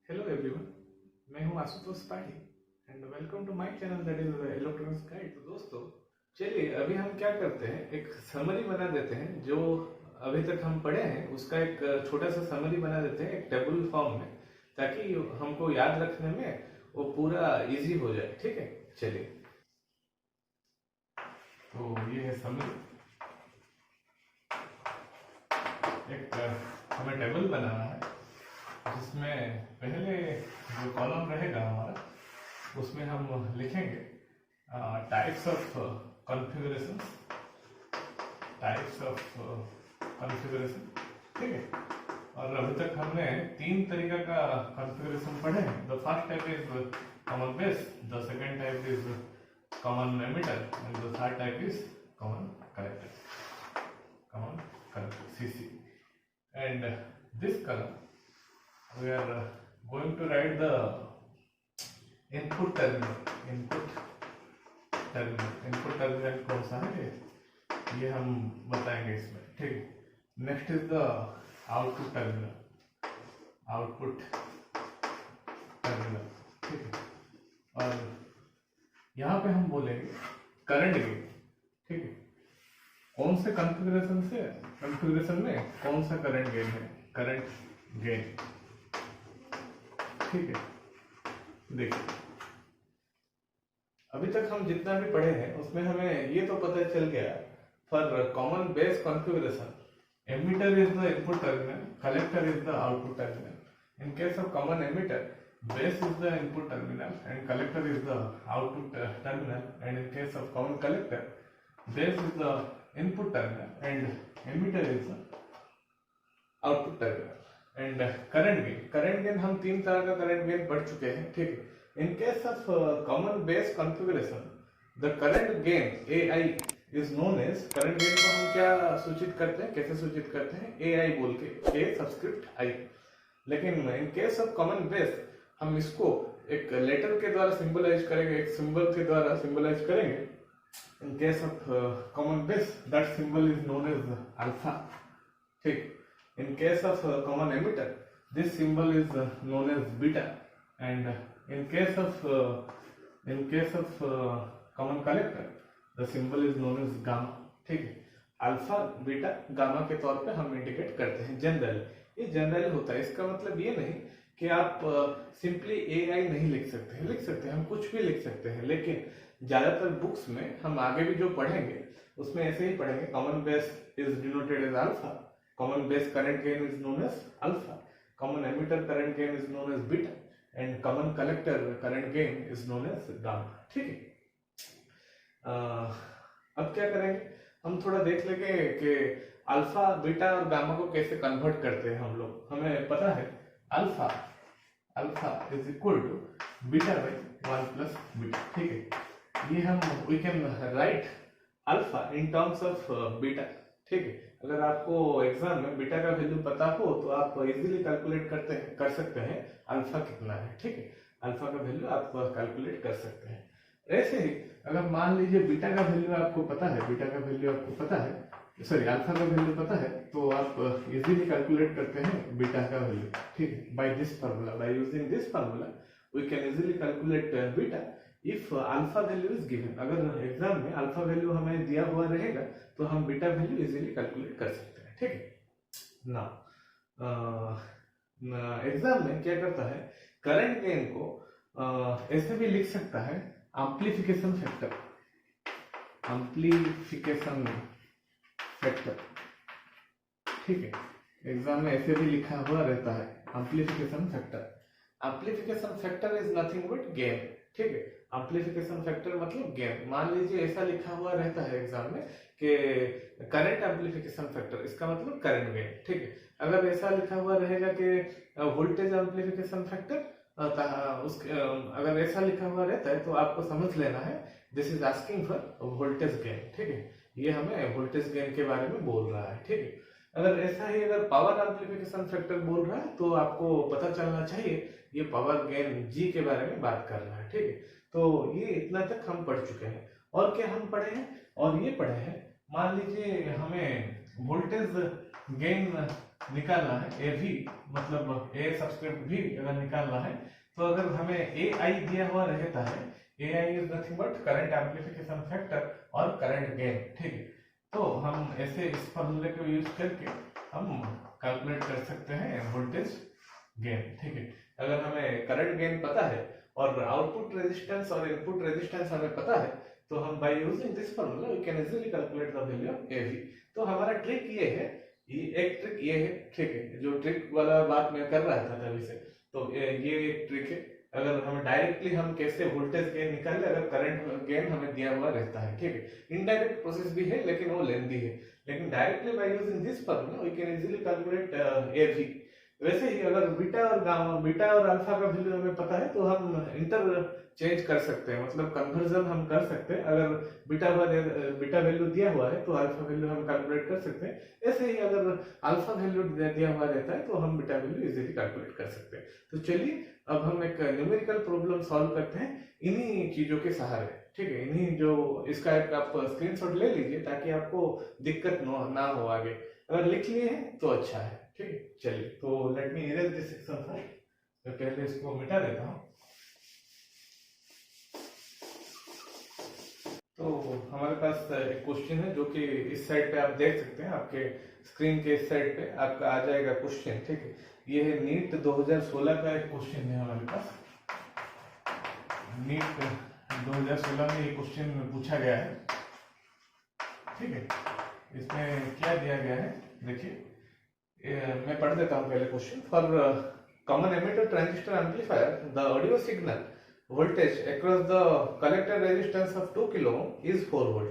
Hello everyone, मैं हूं Ashutosh Pathi and welcome to my channel that is electronics guide. तो दोस्तों, चलिए अभी हम क्या करते हैं, एक समरी बना देते हैं। जो अभी तक हम पढ़े हैं उसका एक छोटा सा समरी बना देते हैं एक टेबल फॉर्म में, ताकि हमको याद रखने में वो पूरा इजी हो जाए। ठीक है, चलिए। तो ये है समरी। एक हमें टेबल बनाना है जिसमें पहले जो कॉलम रहेगा हमारा, उसमें हम लिखेंगे types of configuration. Types of configuration, ठीक है। और अभी तक हमने 3 तरीका का कॉन्फ़िगरेशन पढ़े हैं। The first type is common base, the second type is common emitter and the third type is common collector. Common collector CC। And this column we are going to write the input terminal। input terminal कौन सा है ये हम बताएंगे इसमें, ठीक है। Next is the output terminal. ठीक है। और यहाँ पे हम बोलेंगे करंट गेन, ठीक है। कौन से कॉन्फ़िगरेशन में कौन सा करंट गेन है, करंट गेन, ठीक है। देखिए, अभी तक हम जितना भी पढ़े हैं उसमें हमें ये तो पता चल गया, for common base configuration emitter is the input terminal, collector is the output terminal. In case of common emitter, base is the input terminal and collector is the output terminal. And in case of common collector, base is the input terminal and emitter is the output terminal. And current gain हम 3 तरह का current gain पढ़ चुके हैं, ठीक है। In case of common base configuration, the current gain AI is known as, current gain को हम क्या सूचित करते हैं, कैसे सूचित करते हैं, AI बोल के, A सबस्क्रिप्ट I। लेकिन इन केस ऑफ कॉमन बेस हम इसको एक लेटर के द्वारा सिंबलाइज करेंगे, एक सिंबल के द्वारा सिंबलाइज करेंगे। In case of common base that symbol is known as alpha, ठीक। In case of common emitter, this symbol is known as beta, and in case of common collector, the symbol is known as gamma, ठीक है। Alpha, beta, gamma के तौर पे हम indicate करते हैं generally. ये जनरली होता है, इसका मतलब ये नहीं कि आप सिंपली AI नहीं लिख सकते हैं, हम कुछ भी लिख सकते हैं। लेकिन ज्यादातर बुक्स में हम आगे भी जो पढ़ेंगे उसमें ऐसे ही पढ़ेंगे, common base is denoted as alpha, common base current gain is known as alpha, common emitter current gain is known as beta, and common collector current gain is known as gamma, ठीक है। अब क्या करेंगे, हम थोड़ा देख लेंगे कि अल्फा, बीटा और गामा को कैसे कन्वर्ट करते हैं हम लोग। हमें पता है alpha is equal to beta by 1 plus beta, ठीक है। ये हम we can write alpha in terms of beta, ठीक है। अगर आपको एग्जाम में बीटा का वैल्यू पता हो तो आप इजीली कैलकुलेट कर सकते हैं अल्फा कितना है, ठीक है। अल्फा का वैल्यू आप कैलकुलेट कर सकते हैं। ऐसे ही अगर मान लीजिए बीटा का वैल्यू आपको पता है, अल्फा का वैल्यू पता है, तो आप इजीली कैलकुलेट करते हैं बीटा का वैल्यू, ठीक है। By this formula, by using this formula we can easily calculate beta if alpha value is given. अगर एग्जाम में अल्फा वैल्यू हमें दिया हुआ रहेगा तो हम बीटा वैल्यू इजीली कैलकुलेट कर सकते हैं, ठीक है। नाउ एग्जाम में क्या करता है, करंट गेन को ऐसे भी लिख सकता है, एम्प्लीफिकेशन फैक्टर, ठीक है। एग्जाम में ऐसे भी लिखा हुआ रहता है amplification factor is nothing but gain, ठीक है। एम्प्लीफिकेशन फैक्टर मतलब गेन। मान लीजिए ऐसा लिखा हुआ रहता है एग्जाम में कि करंट एम्प्लीफिकेशन फैक्टर, इसका मतलब करंट गेन, ठीक है। अगर ऐसा लिखा हुआ रहेगा कि वोल्टेज एम्प्लीफिकेशन फैक्टर, अगर ऐसा लिखा हुआ रहता है तो आपको समझ लेना है this is asking for voltage gain, ठीक है। ये हमें वोल्टेज गेन के बारे में बोल रहा है, ठीक है। अगर ऐसा ही अगर पावर एम्प्लीफिकेशन फैक्टर बोल रहा है तो आपको पता चलना चाहिए ये पावर गेन G के बारे में बात कर रहा है, ठीक है। तो ये इतना तक हम पढ़ चुके हैं। और क्या हम पढ़े हैं, और ये पढ़े हैं, मान लीजिए हमें वोल्टेज गेन निकालना है, ए भी मतलब ए सब्सक्रिप्ट भी अगर निकालना है, तो अगर हमें ए आई दिया हुआ रहता है, A I is nothing but current amplification factor और करंट गेन, ठीक है। तो हम ऐसे इस फॉर्मूले को यूज करके हम कैलकुलेट कर सकते हैं वोल्टेज गेन, ठीक है। अगर हमें करंट गेन पता है और आउटपुट रेजिस्टेंस और इनपुट रेजिस्टेंस हमें पता है, तो हम by using this formula we can easily calculate the value of A V. तो हमारा ट्रिक ये है, ये एक ट्रिक ये है, ठीक है, जो ट्रिक वाला बात मैं कर रहा था तभी से, तो ये एक ट्रिक है। अगर हम डायरेक्टली हम कैसे वोल्टेज गेन निकाले अगर करंट गेन हमें दिया हुआ रहता है, ठीक है। इनडायरेक्ट प्रोसेस भी है लेकिन वो लेंदी है, लेकिन directly by using this formula we can easily calculate A V. वैसे ही अगर बीटा और गामा, बीटा और अल्फा का वैल्यू हमें पता है, तो हम इंटर चेंज कर सकते हैं, मतलब कन्वर्जन हम कर सकते हैं। अगर बीटा वैल्यू दिया हुआ है तो अल्फा वैल्यू हम कैलकुलेट कर सकते हैं। ऐसे ही अगर अल्फा वैल्यू दिया हुआ रहता है तो हम बीटा वैल्यू इजीली कैलकुलेट कर सकते हैं। तो चलिए अब हम एक न्यूमेरिकल प्रॉब्लम सॉल्व करते हैं इन्हीं चीजों के सहारे, ठीक है। इन्हीं जो इसका एक आप स्क्रीनशॉट ले लीजिए ताकि आपको दिक्कत ना हो आगे। अगर लिख लिए हैं तो अच्छा है, ठीक है। चलिए, तो let me erase this section first. मैं पहले इसको मिटा देता हूँ। तो हमारे पास एक क्वेश्चन है जो कि इस साइड पे आप देख सकते हैं, आपके स्क्रीन के इस साइड पे आपका आ जाएगा क्वेश्चन, ठीक है। ये है नीट 2016 का एक क्वेश्चन है हमारे पास। नीट 2016 में ये क्वेश्चन पूछा गया है, ठीक है। इसमें क्या दिया गया है देखिए, मैं पढ़ देता हूँ पहले question. For common emitter transistor amplifier the audio signal voltage across the collector resistance of 2 kilo ohm is 4 volt.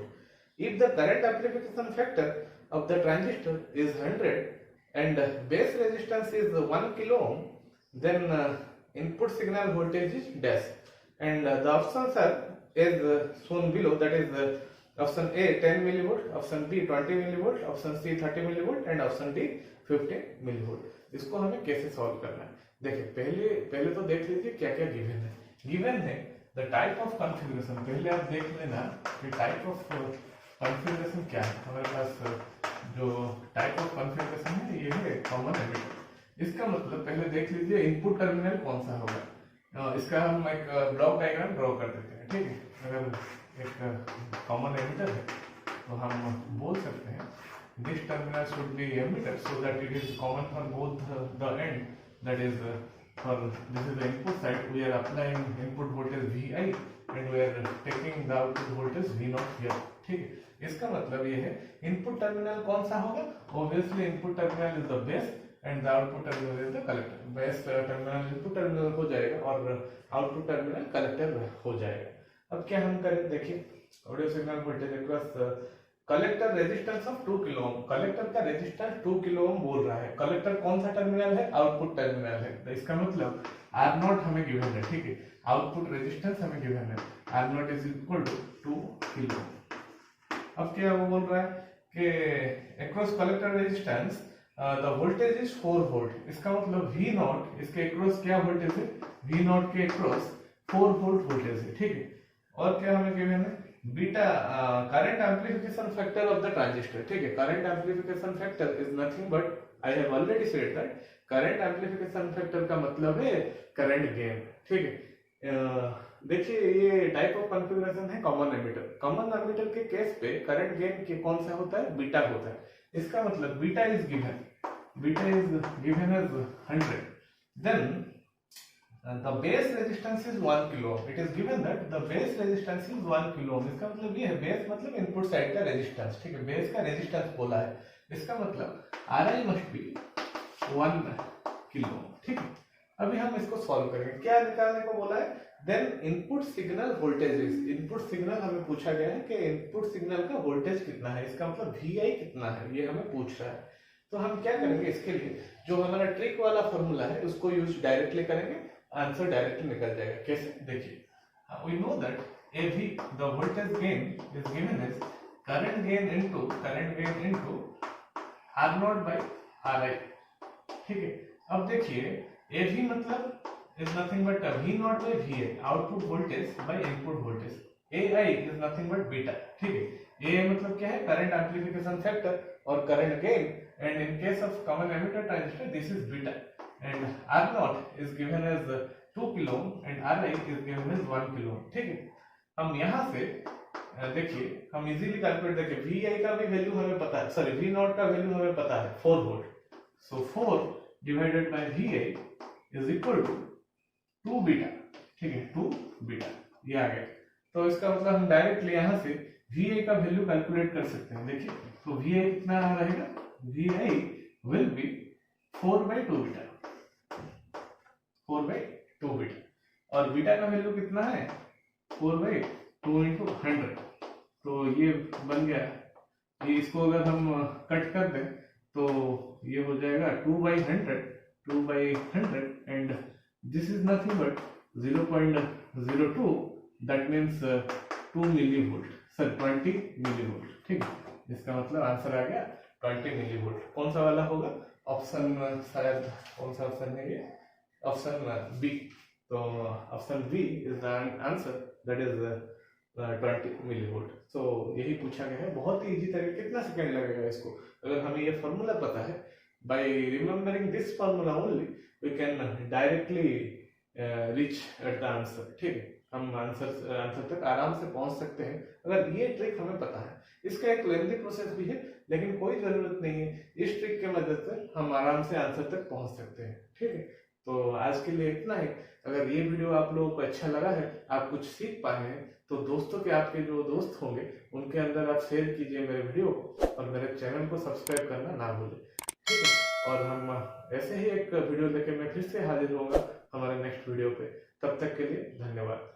If the current amplification factor of the transistor is 100 and base resistance is 1 kilo ohm, then input signal voltage is dash. And the options are as shown below, that is option A 10 millivolt, option B 20 millivolt, option C 30 millivolt and option D 15 millivolt. इसको हमें कैसे solve करना है? देखिए, पहले तो देख लीजिए क्या क्या गिवन है। गिवन है द टाइप ऑफ कॉन्फ़िगरेशन। पहले आप देख लेना कि टाइप ऑफ कॉन्फ़िगरेशन क्या है। हमारे पास जो टाइप ऑफ कॉन्फ़िगरेशन है ये है कॉमन एमिटर। इसका मतलब पहले देख लीजिए इनपुट टर्मिनल कौन सा होगा। इसका हम एक ब्लॉक डायग्राम ड्रॉ कर देते हैं, ठीक है। अगर एक कॉमन एमिटर है तो हम बोल सकते हैं this terminal should be emitter so that it is common for both the end, that is for this is the input side, we are applying input voltage Vi and we are taking the output voltage V0 here, ठीक है। इसका मतलब ये है input terminal कौन सा होगा, obviously input terminal is the base and the output terminal is the collector. Base terminal input terminal हो जाएगा और आउटपुट टर्मिनल कलेक्टर हो जाएगा। अब क्या हम करें, देखिए audio signal voltage across collector resistance of 2 kilo ohm. Collector का रेजिस्टेंस 2 किलो ओम बोल रहा है। कलेक्टर कौन सा टर्मिनल है, आउटपुट टर्मिनल है। तो इसका मतलब R0 हमें गिवन है, ठीक है। आउटपुट रेजिस्टेंस हमें गिवन है, R0 is equal to 2 kilo. अब क्या वो बोल रहा है कि across collector resistance the voltage is 4 volt. इसका मतलब V0 इसके अक्रॉस क्या वोल्टेज है, V0 के अक्रॉस 4 वोल्ट वोल्टेज है, ठीक है। और क्या हमें गिवन है, beta current amplification factor of the transistor, ठीक है। Current amplification factor is nothing but, I have already said that current amplification factor का मतलब है करंट गेन, ठीक है। देखिए ये टाइप ऑफ कॉन्फ़िगरेशन है कॉमन एमिटर। कॉमन एमिटर के केस पे करंट गेन के कौन सा होता है, बीटा होता है। इसका मतलब beta is given as 100, then the base resistance is 1 kilo ohm. It is given that the base resistance is 1 kilo ohm. इसका मतलब ये है, बेस मतलब इनपुट साइड का रेजिस्टेंस, ठीक है। बेस का रेजिस्टेंस बोला है, इसका मतलब Ri must be 1 kilo ohm, ठीक है। अभी हम इसको सॉल्व करेंगे। क्या निकालने को बोला है, then input signal voltage. Input signal हमें पूछा गया है कि इनपुट सिग्नल का वोल्टेज कितना है, इसका मतलब Vi कितना है, ये हमें पूछ रहा है। तो हम क्या करेंगे, इसके लिए जो हमारा ट्रिक वाला फॉर्मूला है उसको यूज डायरेक्टली करेंगे, आंसर डायरेक्टली निकल जाएगा। कैसे, देखिए, we know that AV the voltage gain is given as current gain into R0 by Ri, ठीक है। अब देखिए AV मतलब is nothing but V0 by VA, output voltage by input voltage. AI is nothing but beta, ठीक है। AI मतलब क्या है, करंट एम्प्लीफिकेशन फैक्टर और current gain and in case of common emitter transistor this is beta, and R naught is given as 2 kilo ohm and Ri is given as 1 kilo ohm. ठीक है, हम यहाँ से देखिए हम इजीली कैलकुलेट देखिए Vi का भी वैल्यू हमें पता है, सॉरी V नॉट का वैल्यू हमें पता है 4 volt, so 4 divided by Vi is equal to 2 beta. ठीक है, 2 बीटा ये आ गया। तो इसका मतलब हम डायरेक्टली यहाँ से Vi का वैल्यू कैलकुलेट कर सकते हैं। देखिए तो Vi कितना रहेगा, Vi will be 4/2 beta, 4/2 beta, और बीटा का वैल्यू कितना है 4/2 × 100, तो ये बन गया। ये इसको अगर हम कट कर दें तो ये हो जाएगा 2/100, 2/100 and this is nothing but 0.02, that means 2 millivolt, sir 20 millivolt. ठीक है, इसका मतलब आंसर आ गया 20 मिली वोल्ट। कौन सा वाला होगा, ऑप्शन शायद कौन सा ऑप्शन है ये, ऑप्शन बी। तो option B is the answer, that is 20 millivolt. So यही पूछा गया है, बहुत ही इजी तरीके। कितना सेकंड लगेगा इसको, अगर हमें ये फॉर्मूला पता है, by remembering this formula only we can directly reach at the answer. ठीक है, हम आंसर तक आराम से पहुंच सकते हैं अगर ये ट्रिक हमें पता है। इसका एक लेंथी प्रोसेस भी है, लेकिन कोई जरूरत नहीं है, इस ट्रिक के मदद से हम आराम से आंसर तक पहुंच सकते हैं। ठीक है, तो आज के लिए इतना ही। अगर ये वीडियो आप लोगों को अच्छा लगा है, आप कुछ सीख पाए हैं, तो दोस्तों के आपके जो दोस्त होंगे उनके अंदर आप शेयर कीजिए मेरे वीडियो को, और मेरे चैनल को सब्सक्राइब करना ना भूलें। ठीक है, और हम ऐसे ही एक वीडियो लेके मैं फिर से हाजिर होऊंगा हमारे नेक्स्ट वीडियो पे। तब तक के लिए धन्यवाद।